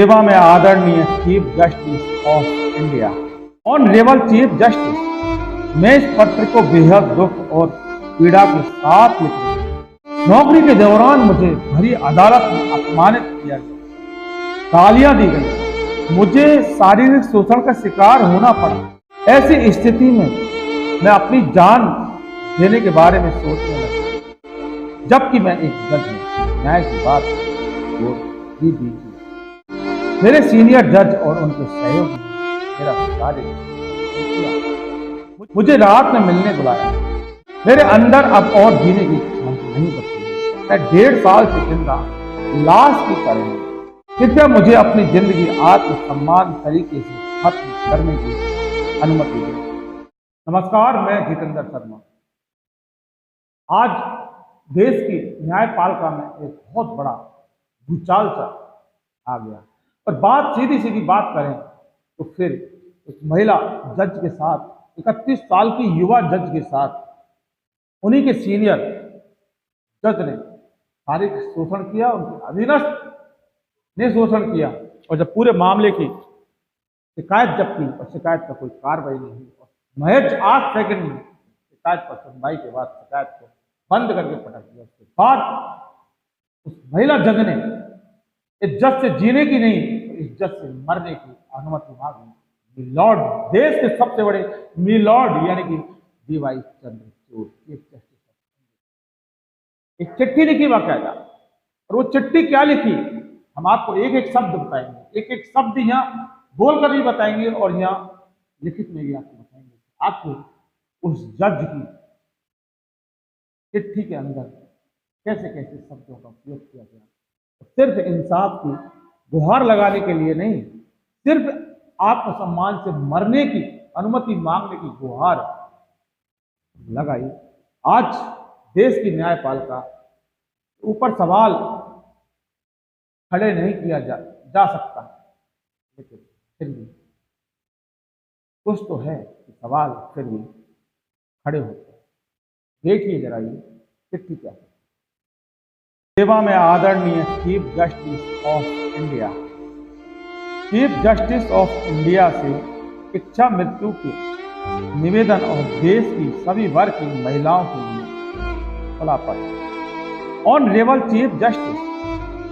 सेवा में आदरणीय chief justice of India, honourable chief justice, मैं इस पत्र को बेहद दुख और पीड़ा के साथ लिख रहा हूं। नौकरी के दौरान मुझे भरी अदालत में अपमानित किया गया, गालियां दी गई, मुझे शारीरिक शोषण का शिकार होना पड़ा। ऐसी स्थिति में मैं अपनी जान देने के बारे में सोचने लगा, जबकि मैं एक जज हूं। न्याय की बात भी दी। मेरे सीनियर जज और उनके सहयोगी मेरा कार्य किया, मुझे रात में मिलने बुलाया। मेरे अंदर अब और जीने की इच्छा नहीं बची। मैं 1.5 साल से जिंदा लाश की तरह हूं। कृपया मुझे अपनी जिंदगी आत्मसम्मान तरीके से खत्म करने की अनुमति दें। नमस्कार, मैं जितेंद्र शर्मा। आज देश की न्यायपालिका में एक बहुत बड़ा भूचाल सा आ गया। और बात सीधी बात करें तो फिर एक महिला जज के साथ, 31 साल की युवा जज के साथ उन्हीं के सीनियर जज ने शारीरिक शोषण किया, उनके अधीनस्थ ने शोषण किया। और जब पूरे मामले की शिकायत जब की और शिकायत पर कोई कार्रवाई नहीं हुई, और महज 8 सेकंड में शिकायत पर सुनवाई के बाद शिकायत को बंद करके पटक दिया। उसके बाद उस महिला जज ने इज्जत से जीने की नहीं, इज्जत से मरने की अनुमति मांगी। मिलॉर्ड, देश के सबसे बड़े मिलॉर्ड यानी कि DY चंद्रचूड़, चीफ जस्टिस, एक चिट्ठी लिखी बाकायदा। और वो चिट्ठी क्या लिखी, हम आपको एक एक शब्द बताएंगे, एक एक शब्द यहाँ बोलकर भी बताएंगे और यहाँ लिखित में भी आपको बताएंगे आपको उस जज की चिट्ठी के अंदर कैसे कैसे शब्दों का उपयोग किया गया। सिर्फ इंसाफ की गुहार लगाने के लिए नहीं, सिर्फ आत्मसम्मान से मरने की अनुमति मांगने की गुहार लगाई। आज देश की न्यायपालिका ऊपर सवाल खड़े नहीं किया जा सकता, लेकिन फिर भी कुछ तो है कि सवाल फिर भी खड़े होते हैं। देखिए जरा ये चिट्ठी क्या है। सेवा में आदरणीय chief justice of India, chief justice of India से इच्छा मृत्यु के निवेदन और देश की सभी वर्ग की महिलाओं के लिए खुला पत्र। ऑनरेबल चीफ जस्टिस,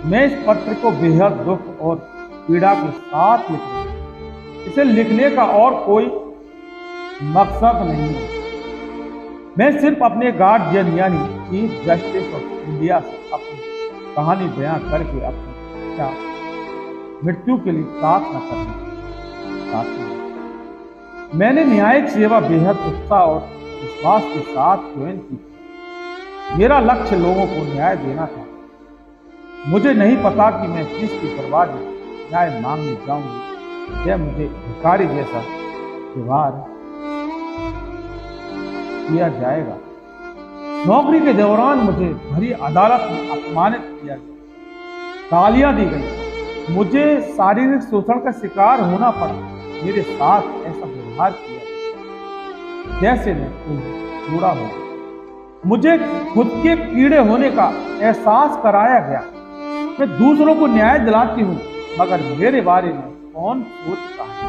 मैं इस पत्र को बेहद दुख और पीड़ा के साथ लिख रहा हूं। इसे लिखने का और कोई मकसद नहीं है। मैं सिर्फ अपने गार्जियन यानी चीफ जस्टिस ऑफ इंडिया से अपनी कहानी बयां करके अपनी इच्छा मृत्यु के लिए प्रार्थना करना चाहती हूं। मैंने न्यायिक सेवा बेहद उत्साह और विश्वास के साथ ज्वाइन की थी। मेरा लक्ष्य लोगों को न्याय देना था। मुझे नहीं पता कि मैं किसकी बर्बादी न्याय मांगने जाऊंगी या मुझे भिखारी जैसा व्यवहार किया जाएगा। नौकरी के दौरान मुझे भरी अदालत में अपमानित किया गया, गालियां दी गई, मुझे शारीरिक शोषण का शिकार होना पड़ा। मेरे साथ ऐसा व्यवहार किया गया जैसे मैं कोई बूढ़ा हूं। मुझे खुद के कीड़े होने का एहसास कराया गया। मैं दूसरों को न्याय दिलाती हूं, मगर मेरे बारे में कौन सोचता है।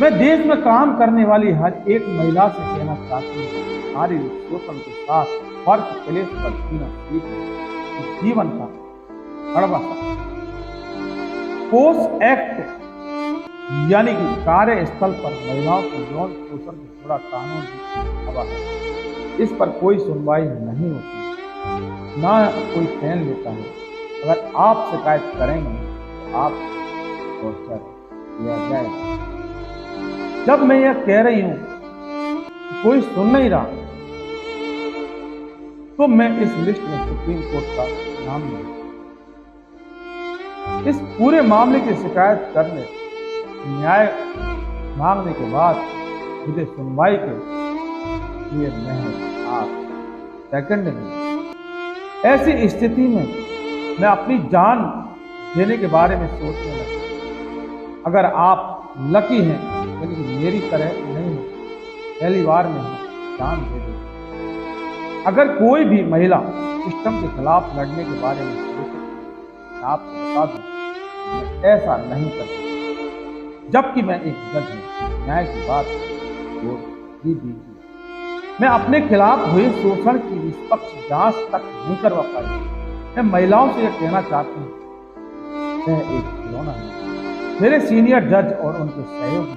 मैं देश में काम करने वाली हर एक महिला से कहना चाहती हूँ, शारीरिक शोषण के साथ वर्क प्लेस पर जीना सीखें। जीवन का कड़वा सत्य। पोस्ट एक्ट यानी कि कार्यस्थल पर महिलाओं के यौन शोषण से जुड़ा कानून भी हवा है। इस पर कोई सुनवाई नहीं होती, ना कोई फैन लेता है। अगर आप शिकायत करेंगे तो आप टॉर्चर किया जाएगा। जब मैं यह कह रही हूं कि कोई सुन नहीं रहा, तो मैं इस लिस्ट में सुप्रीम कोर्ट का नाम नहीं। इस पूरे मामले की शिकायत करने, न्याय मांगने के बाद मुझे सुनवाई के लिए महज 8 सेकंड नहीं। ऐसी स्थिति में मैं अपनी जान देने के बारे में सोचने लगा। अगर आप लकी हैं, यानी कि मेरी तरह नहीं है, पहली बार में ही जान दे दें। अगर कोई भी महिला सिस्टम के खिलाफ लड़ने के बारे में सोचे, आपको बता दूं ऐसा नहीं कर सकता, जबकि मैं एक जज हूँ। न्याय की बात छोड़ ही दीजिए। मैं अपने खिलाफ हुए शोषण की निष्पक्ष जांच तक नहीं करवा पाई। मैं महिलाओं से यह कहना चाहती हूँ, वह एक खिलौना है। मेरे सीनियर जज और उनके सहयोगी ने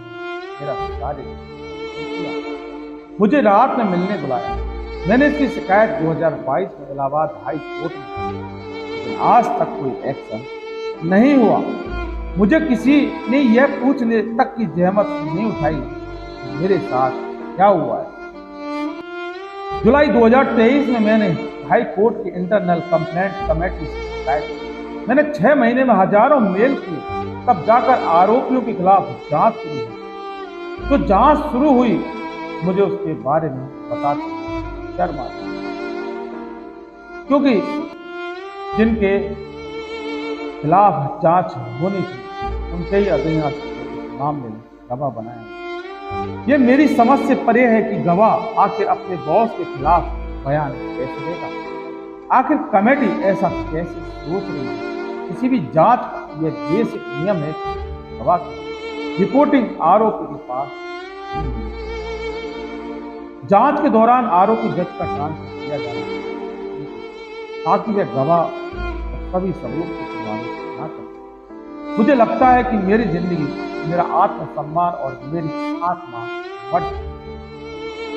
मेरा कार्य किया, मुझे रात में मिलने बुलाया। मैंने इसकी शिकायत 2022 में इलाहाबाद हाई कोर्ट में की, लेकिन आज तक कोई एक्शन नहीं हुआ। मुझे किसी ने यह पूछने तक की जहमत नहीं उठाई कि मेरे साथ क्या हुआ है। जुलाई 2023 में मैंने हाई कोर्ट की इंटरनल कंप्लेंट कमेटी से शिकायत की। मैंने 6 महीने में हजारों मेल किए, तब जाकर आरोपियों के खिलाफ जांच शुरू हुई। तो जांच शुरू हुई, मुझे उसके बारे में बताते शर्म आती, क्योंकि जिनके खिलाफ जांच होनी थी उनके ही अधीनस्थ इस मामले में गवाह बनाया। ये मेरी समझ से परे है कि गवाह आखिर अपने बॉस के खिलाफ बयान कैसे देगा। आखिर कमेटी ऐसा कैसे सोच रही है। किसी भी जांच का यह बेसिक नियम है कि गवाह की रिपोर्टिंग आरोपी के पास नहीं है। जांच के दौरान आरोपी जज का ट्रांसफर किया जाना ताकि वह गवाह और सभी सबूत को प्रभावित न करे। मुझे लगता है कि मेरी जिंदगी, मेरा आत्मसम्मान और मेरी आत्मा बढ़,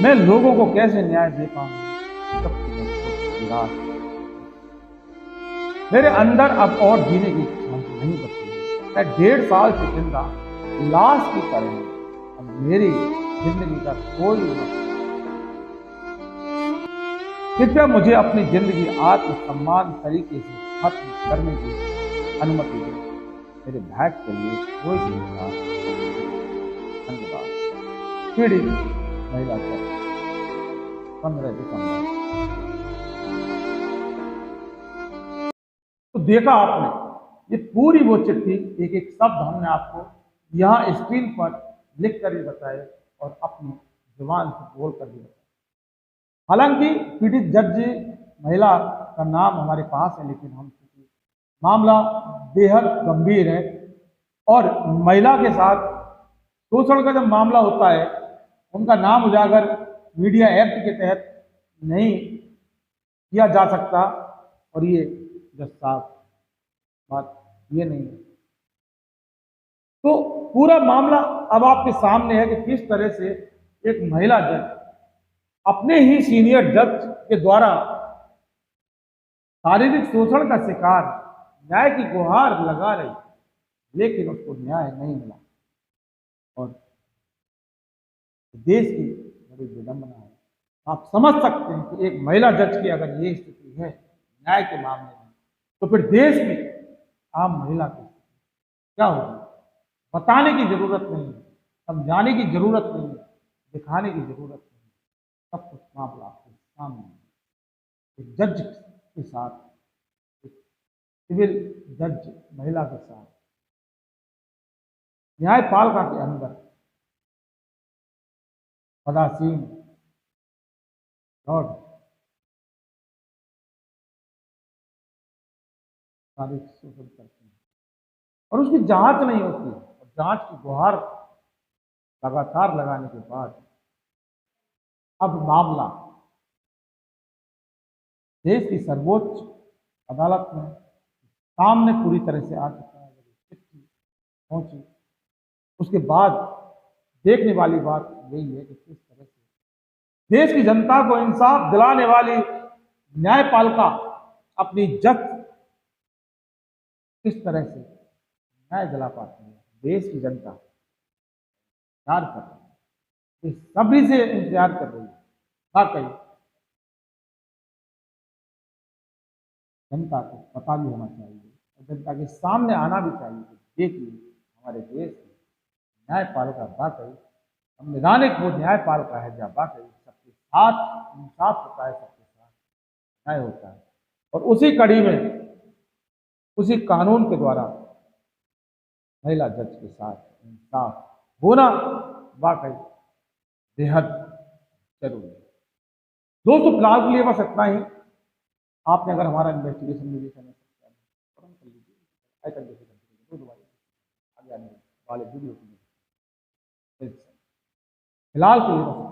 मैं लोगों को कैसे न्याय दे पाऊंगा जबकि मैं खुद निराश हूं। मेरे अंदर अब और जीने की इच्छा नहीं बची। मैं 1.5 साल से जिंदा लाश की तरह हूं। अब मेरी जिंदगी का कोई मतलब। कृपया मुझे अपनी जिंदगी आत्मसम्मान तरीके से खत्म करने की अनुमति दें। मेरे भाग के लिए कोई भी धन्यवाद। पीड़ित महिला 15 दिसंबर। तो देखा आपने, ये पूरी वो चिट्ठी, एक एक शब्द हमने आपको यहाँ स्क्रीन पर लिख कर भी बताए और अपनी जुबान से बोल कर भी बताए। हालांकि पीड़ित जज महिला का नाम हमारे पास है, लेकिन हम मामला बेहद गंभीर है और महिला के साथ शोषण का जब मामला होता है, उनका नाम उजागर मीडिया एक्ट के तहत नहीं किया जा सकता। और ये जज साहब बात ये नहीं है। तो पूरा मामला अब आपके सामने है कि किस तरह से एक महिला जज अपने ही सीनियर जज के द्वारा शारीरिक शोषण का शिकार न्याय की गुहार लगा रही, लेकिन उसको न्याय नहीं मिला। और देश की बड़ी विडंबना है। आप समझ सकते हैं कि एक महिला जज की अगर ये स्थिति है न्याय के मामले में, तो फिर देश में आम महिला की क्या होगी। बताने की जरूरत नहीं है, समझाने की जरूरत नहीं है, दिखाने की जरूरत नहीं है। सब कुछ मामला आपके सामने है। एक जज के साथ, सिविल जज महिला के साथ न्यायपालिका के अंदर पदासीन लॉर्ड शारीरिक शोषण करते हैं और उसकी जांच नहीं होती है। और जांच की गुहार लगातार लगाने के बाद अब मामला देश की सर्वोच्च अदालत में सामने पूरी तरह से आ चुका है। चिट्ठी पहुंची, उसके बाद देखने वाली बात यही है कि किस तरह से देश की जनता को इंसाफ दिलाने वाली न्यायपालिका अपनी जज किस तरह से न्याय दिला पाती है। देश की जनता इंतजार कर रही है, सभी से इंतजार कर रही है। वाकई जनता को पता भी होना चाहिए और जनता के सामने आना भी चाहिए कि देखिए हमारे देश में न्यायपालिका वाकई संवैधानिक वो न्यायपालिका है जहाँ वाकई सबके साथ इंसाफ होता है, सबके साथ न्याय होता है। और उसी कड़ी में, उसी कानून के द्वारा महिला जज के साथ इंसाफ होना वाकई बेहद जरूरी है। दोस्तों फिलहाल के लिए बस इतना ही। आपने अगर हमारा इन्वेस्टिगेशन वीडियो चैनल सब्सक्राइब कर लीजिए, आइकन जैसे वाले वीडियो को फिलहाल के लिए